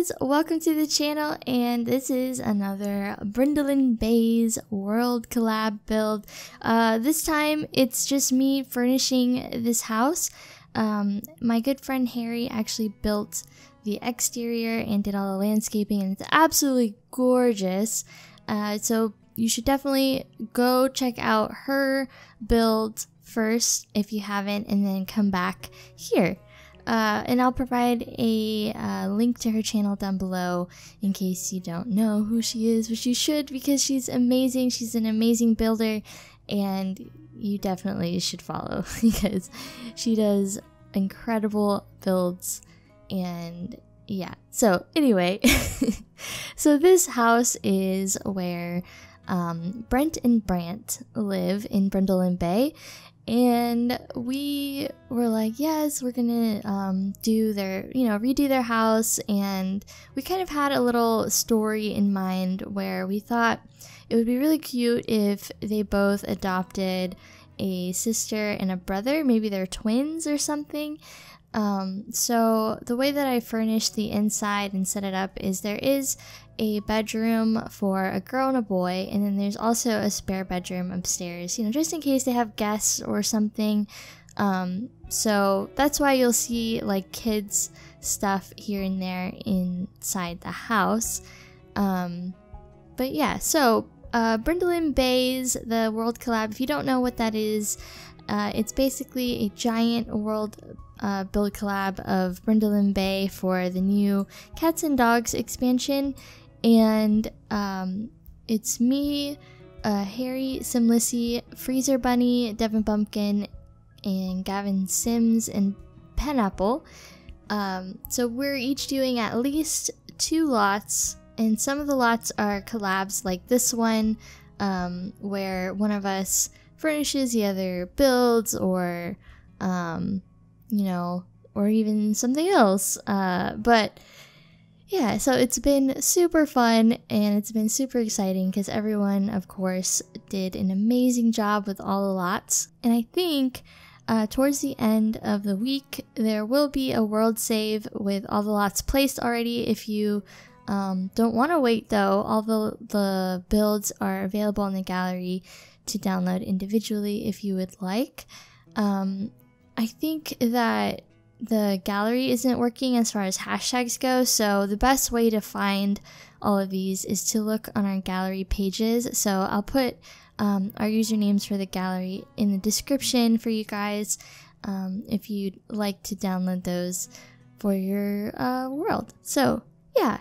guys, welcome to the channel, and this is another Brindleton Baes world collab build. This time it's just me furnishing this house. My good friend Harry actually built the exterior and did all the landscaping, and it's absolutely gorgeous. So you should definitely go check out her build first if you haven't, and then come back here. And I'll provide a link to her channel down below in case you don't know who she is, which you should, because she's amazing. She's an amazing builder, and you definitely should follow because she does incredible builds. And yeah, so anyway, so this house is where Brent and Brant live in Brindleton Baes. And we were like, yes, we're gonna do their, redo their house. And we kind of had a little story in mind where we thought it would be really cute if they both adopted a sister and a brother. Maybe they're twins or something. So the way that I furnished the inside and set it up is there is a bedroom for a girl and a boy, and then there's also a spare bedroom upstairs, just in case they have guests or something. So that's why you'll see like kids stuff here and there inside the house. But yeah, so Brindleton Baes, the world collab, if you don't know what that is, it's basically a giant world build collab of Brindleton Baes for the new Cats and Dogs expansion. And it's me, Harry, Simlissy, Freezer Bunny, Devin Bumpkin, and Gavin Sims and Pineapple. So we're each doing at least 2 lots, and some of the lots are collabs like this one, where one of us furnishes, the other builds, or or even something else. But yeah, so it's been super fun, and it's been super exciting because everyone, of course, did an amazing job with all the lots. And I think towards the end of the week, there will be a world save with all the lots placed already. If you don't want to wait though, all the builds are available in the gallery to download individually if you would like. I think that the gallery isn't working as far as hashtags go, so the best way to find all of these is to look on our gallery pages. So I'll put our usernames for the gallery in the description for you guys if you'd like to download those for your world. So yeah.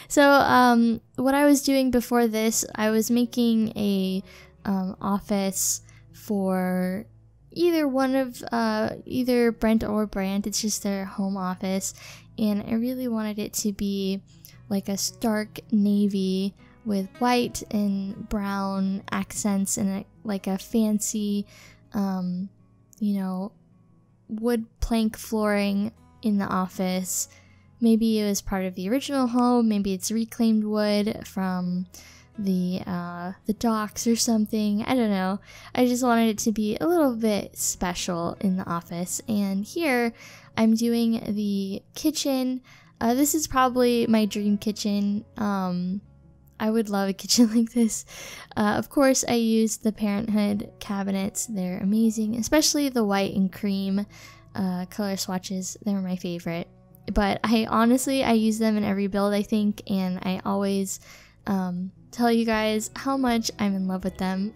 So what I was doing before this, I was making a office for either one of either Brent or Brant. It's just their home office, and I really wanted it to be like a stark navy with white and brown accents, and like a fancy wood plank flooring in the office. Maybe it was part of the original home, maybe it's reclaimed wood from the docks or something. I don't know. I just wanted it to be a little bit special in the office. And here I'm doing the kitchen. This is probably my dream kitchen. I would love a kitchen like this. Of course, I used the Parenthood cabinets. They're amazing, especially the white and cream color swatches. They're my favorite. But I use them in every build, I think, and I always tell you guys how much I'm in love with them.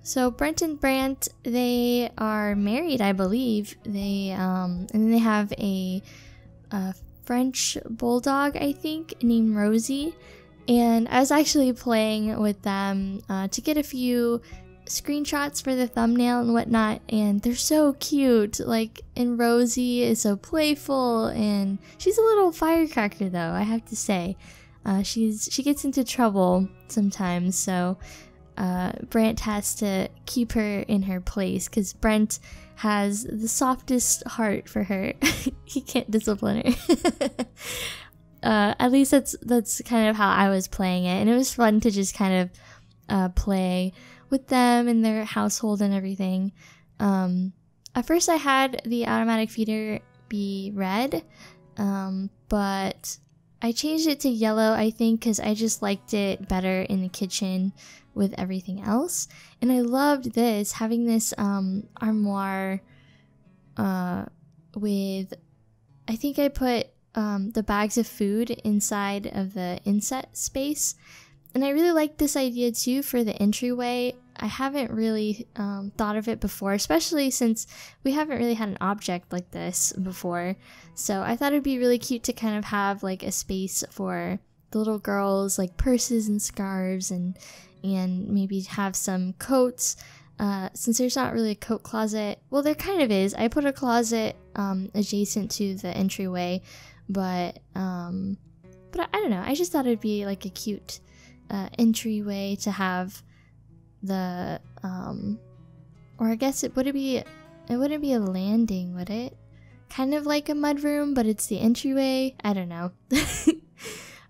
So Brent and Brant, they are married, I believe. They and then they have a French bulldog, I think, named Rosie. And I was actually playing with them to get a few screenshots for the thumbnail and whatnot, and they're so cute. Like, and Rosie is so playful, and she's a little firecracker though, I have to say. She gets into trouble sometimes, so Brant has to keep her in her place because Brent has the softest heart for her. He can't discipline her. At least that's kind of how I was playing it, and it was fun to just kind of play with them and their household and everything. At first I had the automatic feeder be red, but I changed it to yellow, I think, because I just liked it better in the kitchen with everything else. And I loved this, having this armoire with, I think I put the bags of food inside of the inset space. And I really like this idea too for the entryway. I haven't really thought of it before, especially since we haven't really had an object like this before. So I thought it'd be really cute to kind of have like a space for the little girls, like purses and scarves, and maybe have some coats. Since there's not really a coat closet, well, there kind of is. I put a closet adjacent to the entryway, but I don't know. I just thought it'd be like a cute entryway to have the or I guess it wouldn't be a landing, would it? Kind of like a mudroom, but it's the entryway. I don't know.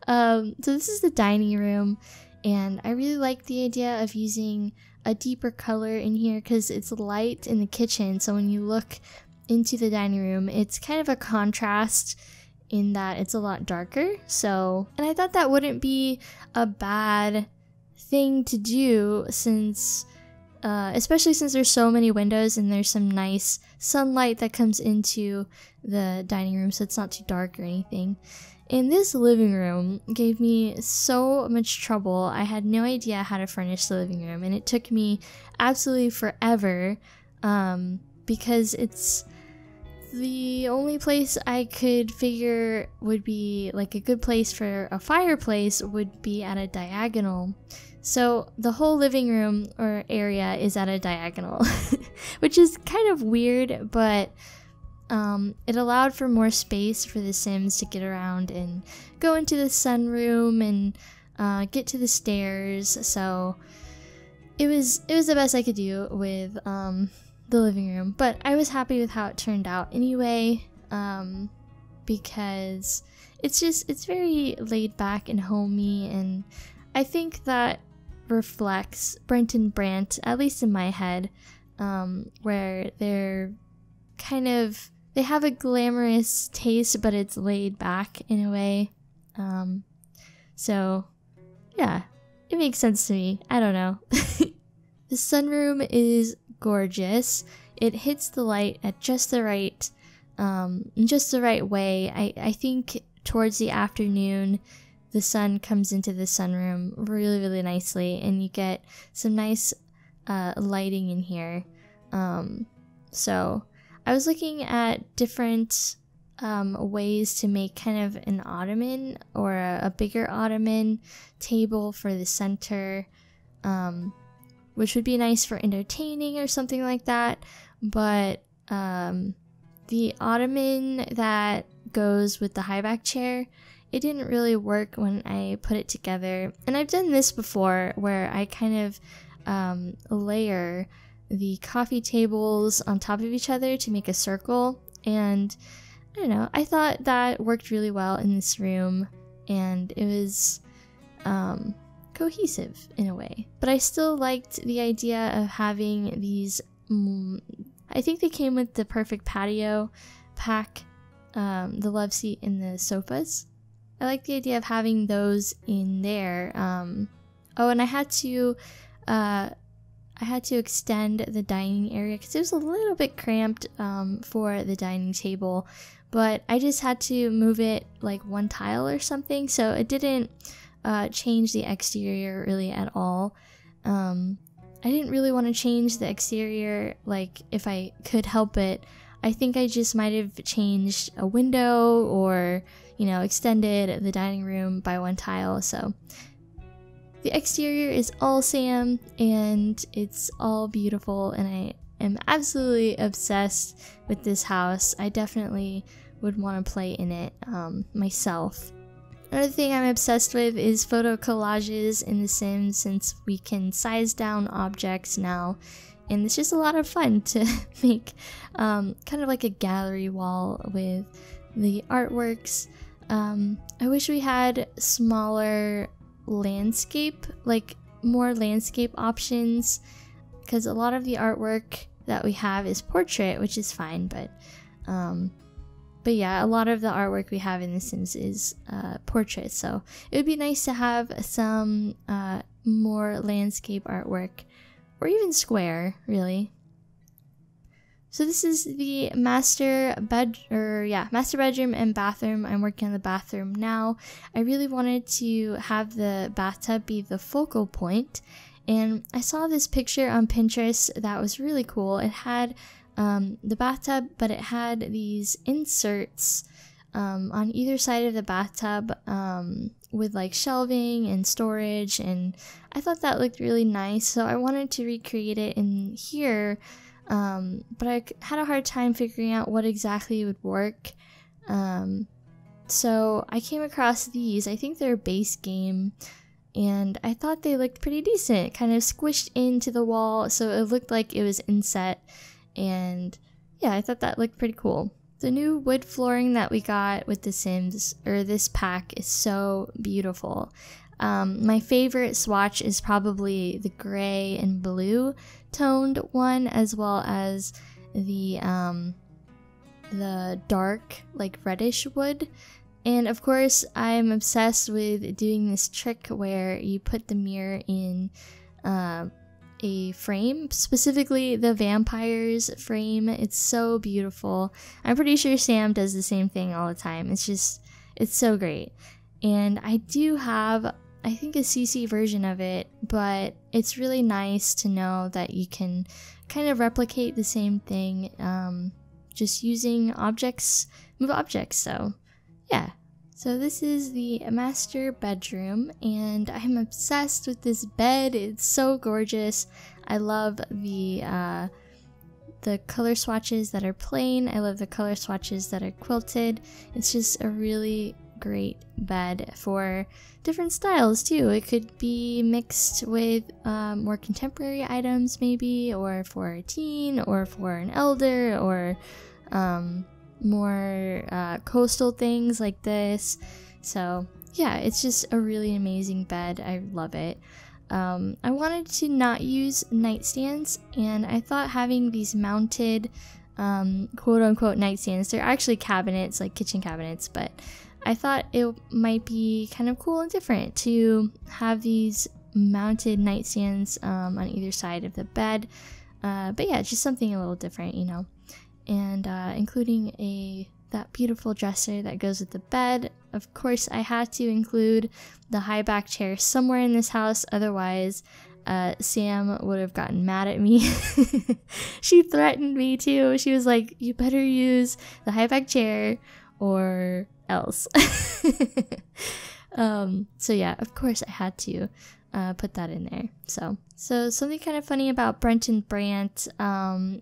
So this is the dining room, and I really like the idea of using a deeper color in here because it's light in the kitchen. So when you look into the dining room, it's kind of a contrast in that it's a lot darker. So, and I thought that wouldn't be a bad thing to do, since especially since there's so many windows and there's some nice sunlight that comes into the dining room, so it's not too dark or anything. And this living room gave me so much trouble. I had no idea how to furnish the living room, and it took me absolutely forever because it's the only place I could figure would be like a good place for a fireplace would be at a diagonal. So the whole living room or area is at a diagonal, which is kind of weird, but it allowed for more space for the Sims to get around and go into the sunroom and get to the stairs. So it was the best I could do with the living room, but I was happy with how it turned out anyway, because it's very laid back and homey, and I think that reflects Brent and Brant, at least in my head, where they're kind of, they have a glamorous taste, but it's laid back in a way. So yeah, it makes sense to me. I don't know. The sunroom is gorgeous. It hits the light at just the right way. I think towards the afternoon the sun comes into the sunroom really, really nicely, and you get some nice lighting in here. So I was looking at different ways to make kind of an ottoman or a bigger ottoman table for the center, which would be nice for entertaining or something like that. But the ottoman that goes with the high back chair, it didn't really work when I put it together. And I've done this before where I kind of layer the coffee tables on top of each other to make a circle, and I don't know, I thought that worked really well in this room, and it was cohesive in a way. But I still liked the idea of having these, I think they came with the perfect patio pack, the love seat and the sofas. I like the idea of having those in there. Oh, and I had to extend the dining area because it was a little bit cramped for the dining table, but I just had to move it like one tile or something, so it didn't change the exterior really at all. I didn't really want to change the exterior, like if I could help it. I think I just might have changed a window or, you know, extended the dining room by one tile. So the exterior is all Sam, and it's all beautiful, and I am absolutely obsessed with this house. I definitely would want to play in it myself. Another thing I'm obsessed with is photo collages in The Sims, since we can size down objects now, and it's just a lot of fun to make kind of like a gallery wall with the artworks. I wish we had smaller landscape, like more landscape options, because a lot of the artwork that we have is portrait, which is fine, but But yeah, a lot of the artwork we have in The Sims is portraits, so it would be nice to have some more landscape artwork, or even square, really. So this is the master bedroom and bathroom. I'm working on the bathroom now. I really wanted to have the bathtub be the focal point, and I saw this picture on Pinterest that was really cool. It had the bathtub, but it had these inserts on either side of the bathtub with like shelving and storage, and I thought that looked really nice, so I wanted to recreate it in here. But I had a hard time figuring out what exactly would work. So I came across these. I think they're a base game, and I thought they looked pretty decent, kind of squished into the wall, so it looked like it was inset. And yeah, I thought that looked pretty cool. The new wood flooring that we got with The Sims, or this pack, is so beautiful. My favorite swatch is probably the gray and blue toned one, as well as the dark, like reddish wood. And of course, I'm obsessed with doing this trick where you put the mirror in a frame, specifically the vampire's frame. It's so beautiful. I'm pretty sure Sam does the same thing all the time. It's so great. And I do have, I think, a CC version of it, but it's really nice to know that you can kind of replicate the same thing just using objects, move objects. So yeah, so this is the master bedroom, and I'm obsessed with this bed. It's so gorgeous. I love the color swatches that are plain. I love the color swatches that are quilted. It's just a really great bed for different styles too. It could be mixed with more contemporary items maybe, or for a teen, or for an elder, or more coastal things like this. So yeah, it's just a really amazing bed. I love it. I wanted to not use nightstands, and I thought having these mounted quote-unquote nightstands, they're actually cabinets, like kitchen cabinets, but I thought it might be kind of cool and different to have these mounted nightstands on either side of the bed. But yeah, just something a little different, you know. And including that beautiful dresser that goes with the bed. Of course, I had to include the high back chair somewhere in this house, otherwise Sam would have gotten mad at me. She threatened me too. She was like, you better use the high back chair or else. So yeah, of course I had to put that in there. So something kind of funny about Brent and Brant, and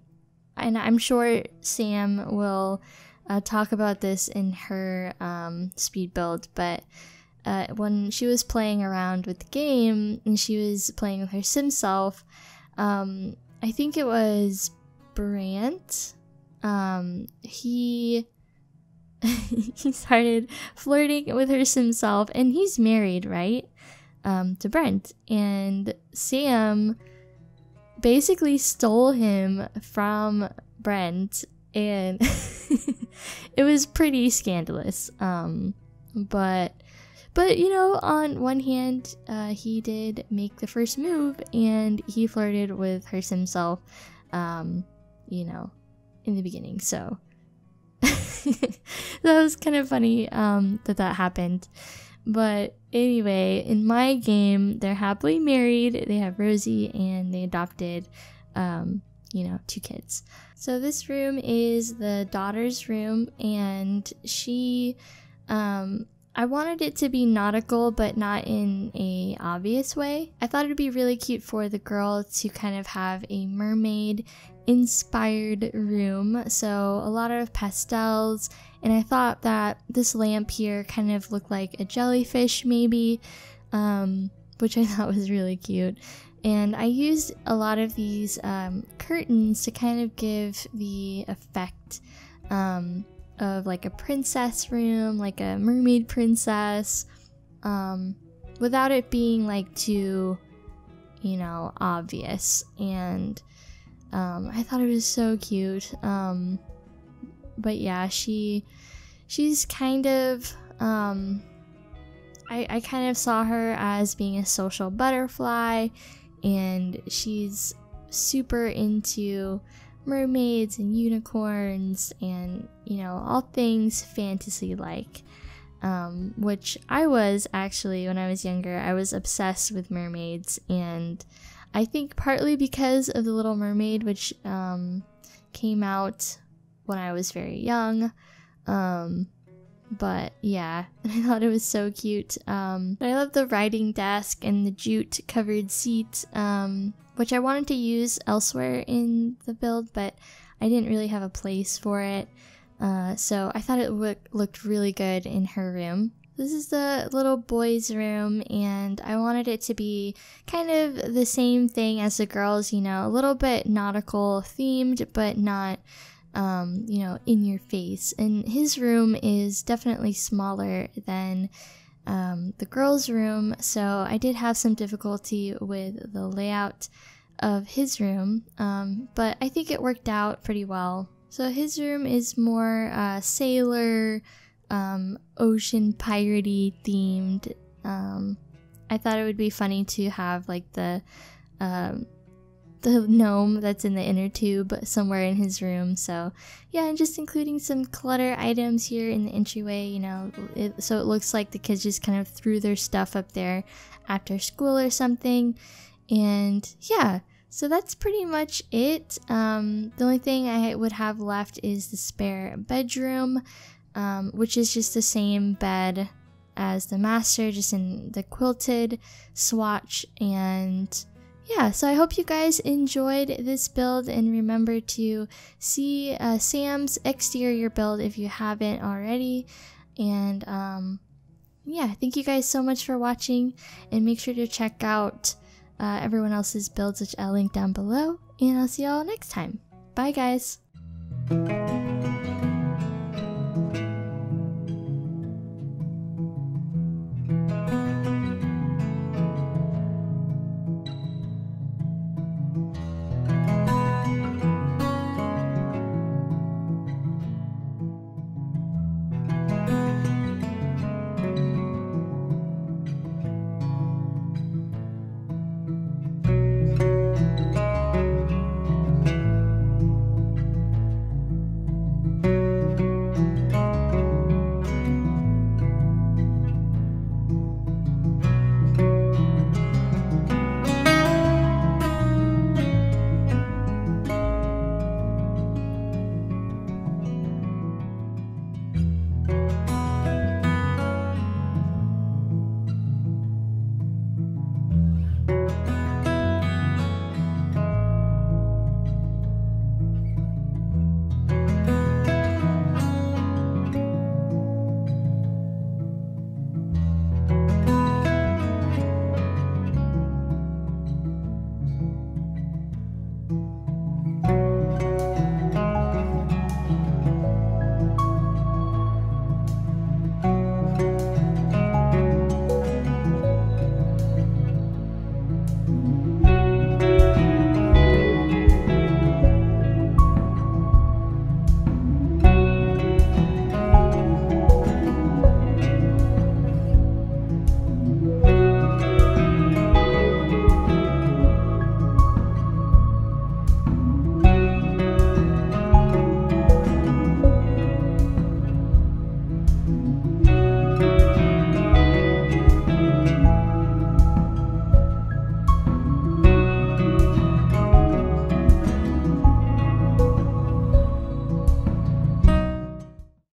I'm sure Sam will talk about this in her speed build, but when she was playing around with the game and she was playing with her sim self, I think it was Brant, he started flirting with her sim self, and he's married, right, to Brent, and Sam basically stole him from Brent, and it was pretty scandalous. But you know, on one hand, he did make the first move, and he flirted with her sim self, you know, in the beginning. So that was kind of funny that happened. But anyway, in my game, they're happily married. They have Rosie, and they adopted, you know, 2 kids. So this room is the daughter's room, and she, I wanted it to be nautical, but not in a obvious way. I thought it'd be really cute for the girl to kind of have a mermaid inspired room, so a lot of pastels, and I thought that this lamp here kind of looked like a jellyfish maybe, which I thought was really cute. And I used a lot of these curtains to kind of give the effect of like a princess room, like a mermaid princess, without it being like too, you know, obvious. And I thought it was so cute. but yeah, she's kind of I kind of saw her as being a social butterfly, and she's super into mermaids and unicorns and, you know, all things fantasy like, which I was actually when I was younger. I was obsessed with mermaids, and I think partly because of The Little Mermaid, which came out when I was very young. But yeah, I thought it was so cute. I love the writing desk and the jute covered seat, which I wanted to use elsewhere in the build, but I didn't really have a place for it. So I thought it looked really good in her room. This is the little boy's room, and I wanted it to be kind of the same thing as the girls, you know, a little bit nautical themed, but not you know, in your face. And his room is definitely smaller than the girls' room, so I did have some difficulty with the layout of his room, but I think it worked out pretty well. So his room is more sailor, ocean piratey themed. I thought it would be funny to have like the gnome that's in the inner tube somewhere in his room. So yeah, and just including some clutter items here in the entryway, you know, so it looks like the kids just kind of threw their stuff up there after school or something. And yeah, so that's pretty much it. The only thing I would have left is the spare bedroom, which is just the same bed as the master, just in the quilted swatch. And yeah, so I hope you guys enjoyed this build, and remember to see Sam's exterior build if you haven't already. And yeah, thank you guys so much for watching, and make sure to check out everyone else's builds, which I'll link down below, and I'll see y'all next time. Bye guys!